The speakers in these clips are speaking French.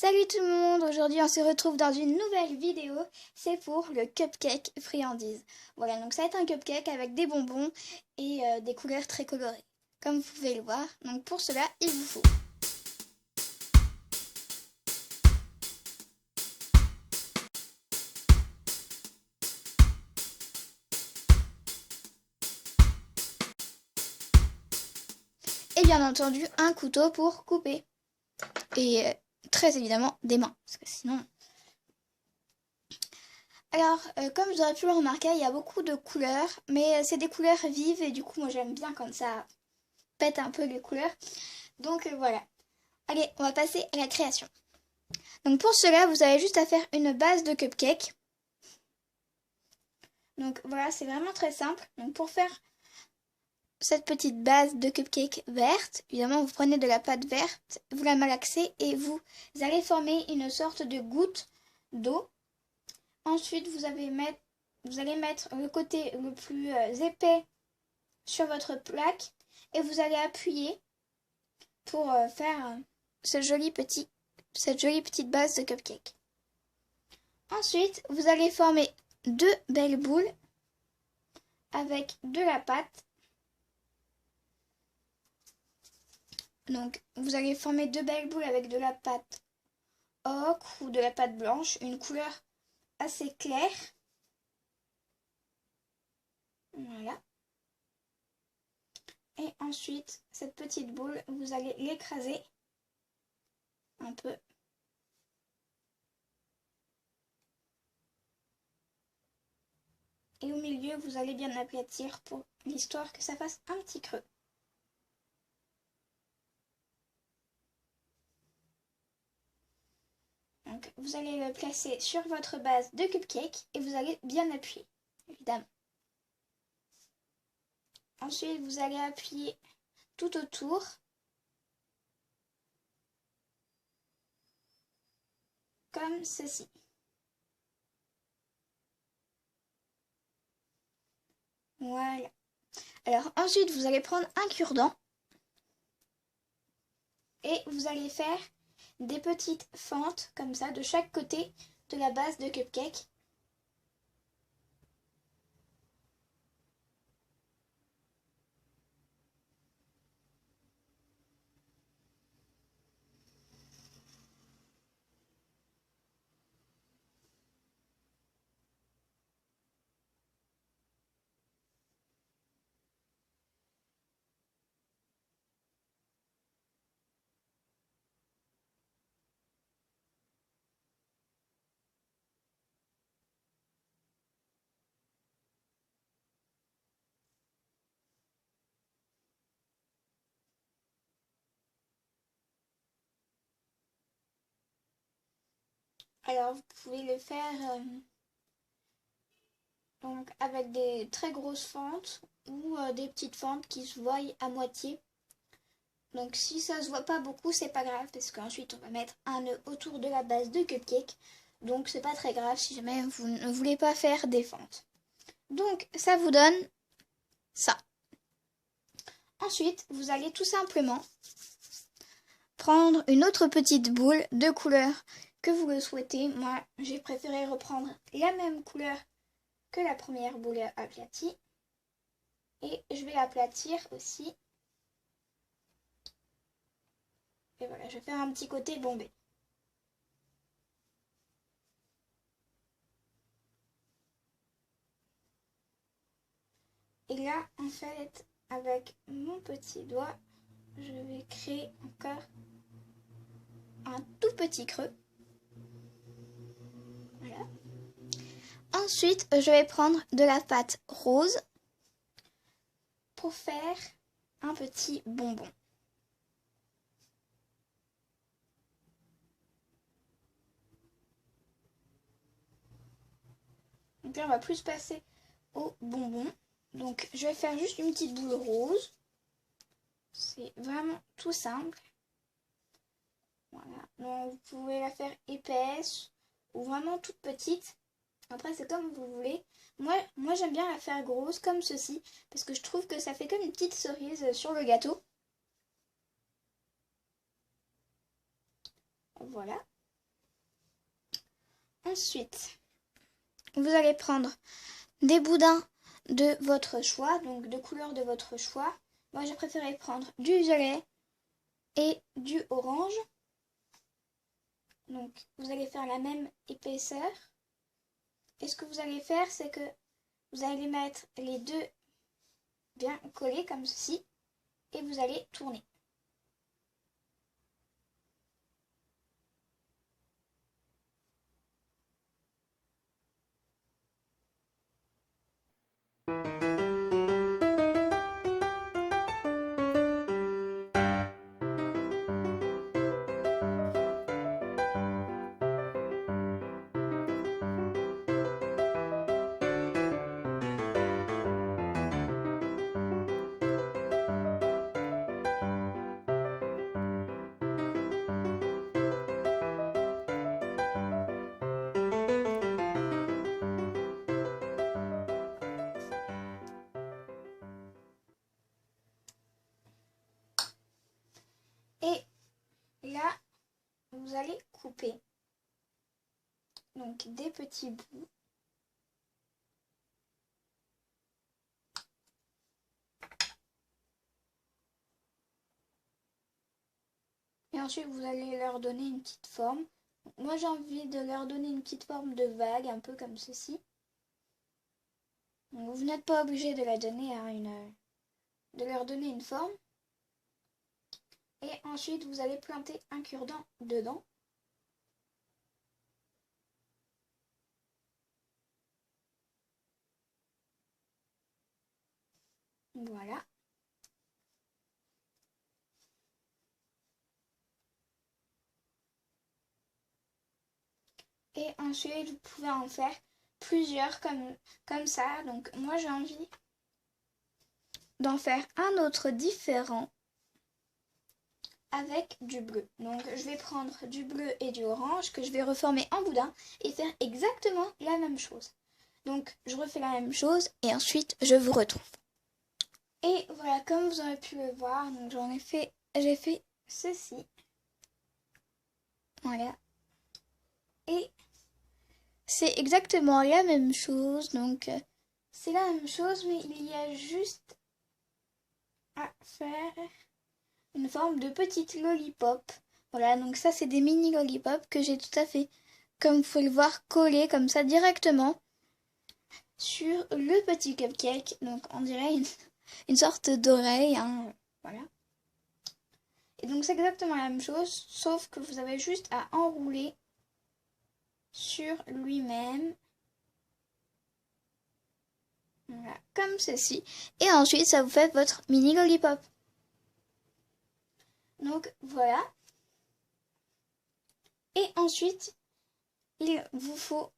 Salut tout le monde, aujourd'hui on se retrouve dans une nouvelle vidéo, c'est pour le cupcake friandise. Voilà, donc ça va être un cupcake avec des bonbons et des couleurs très colorées, comme vous pouvez le voir. Donc pour cela, il vous faut et bien entendu un couteau pour couper. Et très évidemment des mains, parce que sinon... Alors, comme vous aurez pu le remarquer, il y a beaucoup de couleurs, mais c'est des couleurs vives et du coup moi j'aime bien quand ça pète un peu les couleurs. Donc voilà. Allez, on va passer à la création. Donc pour cela, vous avez juste à faire une base de cupcake. Donc voilà, c'est vraiment très simple. Donc pour faire cette petite base de cupcake verte, évidemment vous prenez de la pâte verte, vous la malaxez et vous allez former une sorte de goutte d'eau. Ensuite, vous allez mettre le côté le plus épais sur votre plaque et vous allez appuyer pour faire cette jolie petite base de cupcake. Ensuite, vous allez former deux belles boules avec de la pâte. Donc, vous allez former deux belles boules avec de la pâte ocre ou de la pâte blanche, une couleur assez claire. Voilà. Et ensuite, cette petite boule, vous allez l'écraser un peu. Et au milieu, vous allez bien aplatir pour l'histoire que ça fasse un petit creux. Donc, vous allez le placer sur votre base de cupcake et vous allez bien appuyer, évidemment. Ensuite, vous allez appuyer tout autour. Comme ceci. Voilà. Alors ensuite, vous allez prendre un cure-dent et vous allez faire des petites fentes comme ça de chaque côté de la base de cupcake. Alors vous pouvez le faire donc avec des très grosses fentes ou des petites fentes qui se voient à moitié. Donc si ça se voit pas beaucoup, c'est pas grave parce qu'ensuite on va mettre un nœud autour de la base de cupcake. Donc c'est pas très grave si jamais vous ne voulez pas faire des fentes. Donc ça vous donne ça. Ensuite, vous allez tout simplement prendre une autre petite boule de couleur que vous le souhaitez. Moi, j'ai préféré reprendre la même couleur que la première boule aplatie. Et je vais l'aplatir aussi. Et voilà, je vais faire un petit côté bombé. Et là, en fait, avec mon petit doigt, je vais créer encore un tout petit creux. Voilà. Ensuite, je vais prendre de la pâte rose pour faire un petit bonbon. Donc là, on va plus passer au bonbon. Donc, je vais faire juste une petite boule rose. C'est vraiment tout simple. Voilà. Donc, vous pouvez la faire épaisse ou vraiment toute petite. Après, c'est comme vous voulez. Moi j'aime bien la faire grosse comme ceci parce que je trouve que ça fait comme une petite cerise sur le gâteau. Voilà. ensuite, vous allez prendre des boudins de votre choix, donc de couleur de votre choix. Moi, j'ai préféré prendre du violet et du orange. Donc, vous allez faire la même épaisseur. Et ce que vous allez faire, c'est que vous allez mettre les deux bien collés comme ceci et vous allez tourner. Et là, vous allez couper donc des petits bouts. Et ensuite, vous allez leur donner une petite forme. Moi, j'ai envie de leur donner une petite forme de vague, un peu comme ceci. Donc, vous n'êtes pas obligé de la donner à de leur donner une forme. Et ensuite, vous allez planter un cure-dent dedans. Voilà. Et ensuite, vous pouvez en faire plusieurs comme ça. Donc, moi, j'ai envie d'en faire un autre différent avec du bleu. Donc, je vais prendre du bleu et du orange que je vais reformer en boudin et faire exactement la même chose. Donc, je refais la même chose et ensuite, je vous retrouve. Et voilà, comme vous aurez pu le voir, donc j'ai fait ceci. Voilà. Et c'est exactement la même chose. Donc, c'est la même chose, mais il y a juste à faire une forme de petite lollipop. Voilà, donc ça, c'est des mini lollipops que j'ai tout à fait, comme vous pouvez le voir, collés comme ça directement sur le petit cupcake. Donc, on dirait une sorte d'oreille, hein. Voilà. Et donc c'est exactement la même chose, sauf que vous avez juste à enrouler sur lui-même. Voilà, comme ceci. Et ensuite, ça vous fait votre mini lollipop. Donc voilà. Et ensuite, il vous faut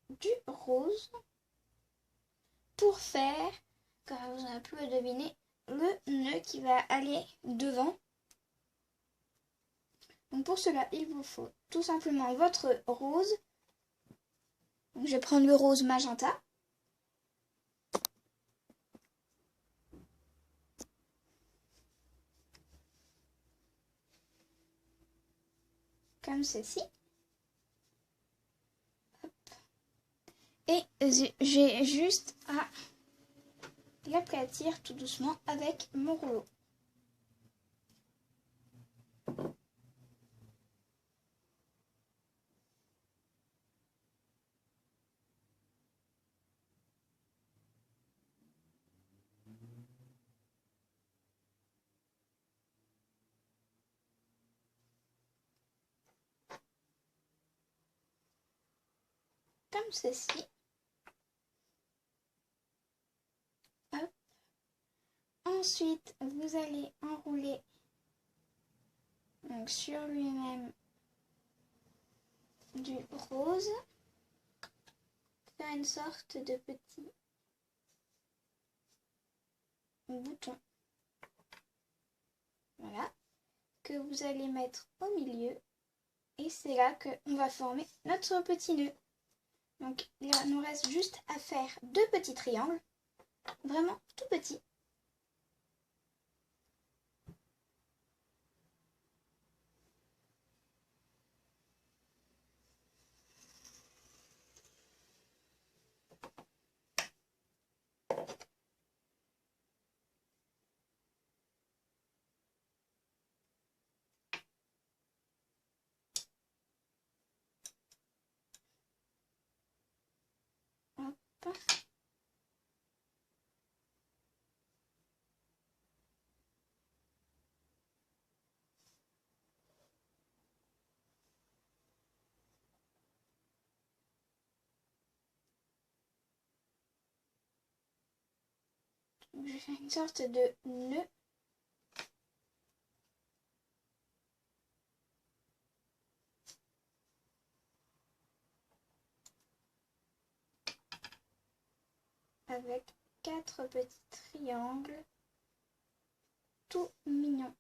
du rose pour faire, comme vous avez pu le deviner, le nœud qui va aller devant. Donc pour cela, il vous faut tout simplement votre rose. Donc je vais prendre le rose magenta. Comme ceci. Hop. Et j'ai juste à l'aplatir tout doucement avec mon rouleau. Comme ceci. Hop. Ensuite, vous allez enrouler donc, sur lui-même du rose. Faire une sorte de petit bouton. Voilà. Que vous allez mettre au milieu. Et c'est là qu'on va former notre petit nœud. Donc il nous reste juste à faire deux petits triangles. Vraiment tout petits. Je vais faire une sorte de nœud. Avec 4 petits triangles tout mignons.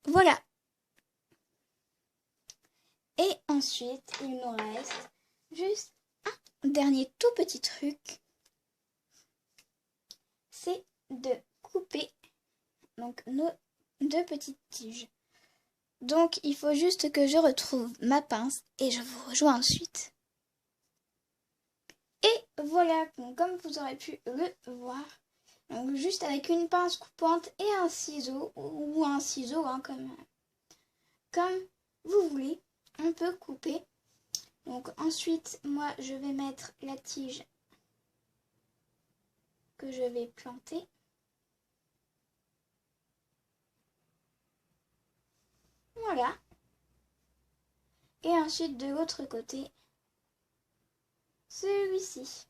Voilà. Et ensuite, il nous reste juste un dernier tout petit truc. C'est de couper donc nos 2 petites tiges. Donc il faut juste que je retrouve ma pince et je vous rejoins ensuite. Et voilà, donc, comme vous aurez pu le voir, donc juste avec une pince coupante et un ciseau, ou un ciseau hein, comme vous voulez, on peut couper. Donc ensuite, moi je vais mettre la tige que je vais planter. Voilà. Et ensuite de l'autre côté, celui-ci.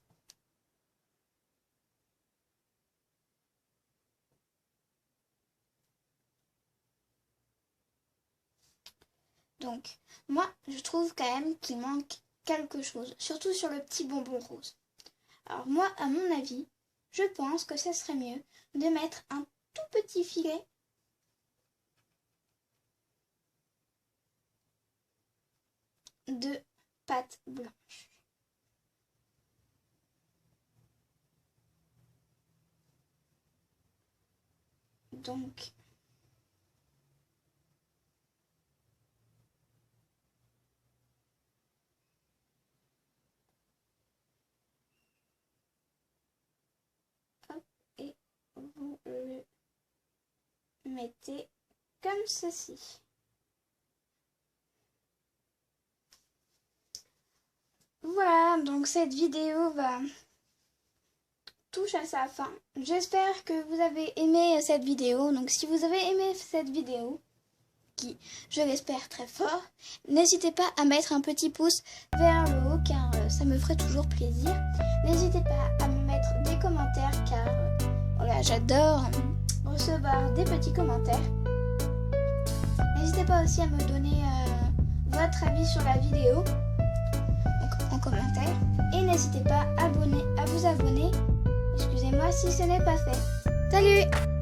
Donc, moi, je trouve quand même qu'il manque quelque chose, surtout sur le petit bonbon rose. Alors moi, à mon avis, je pense que ce serait mieux de mettre un tout petit filet de pâte blanche. Donc, hop, et vous le mettez comme ceci. Voilà, donc cette vidéo touche à sa fin. J'espère que vous avez aimé cette vidéo. Donc si vous avez aimé cette vidéo, qui je l'espère très fort, n'hésitez pas à mettre un petit pouce vers le haut car ça me ferait toujours plaisir. N'hésitez pas à me mettre des commentaires car voilà, j'adore recevoir des petits commentaires. N'hésitez pas aussi à me donner votre avis sur la vidéo donc, en commentaire. Et n'hésitez pas à vous abonner, excusez-moi si ce n'est pas fait. Salut!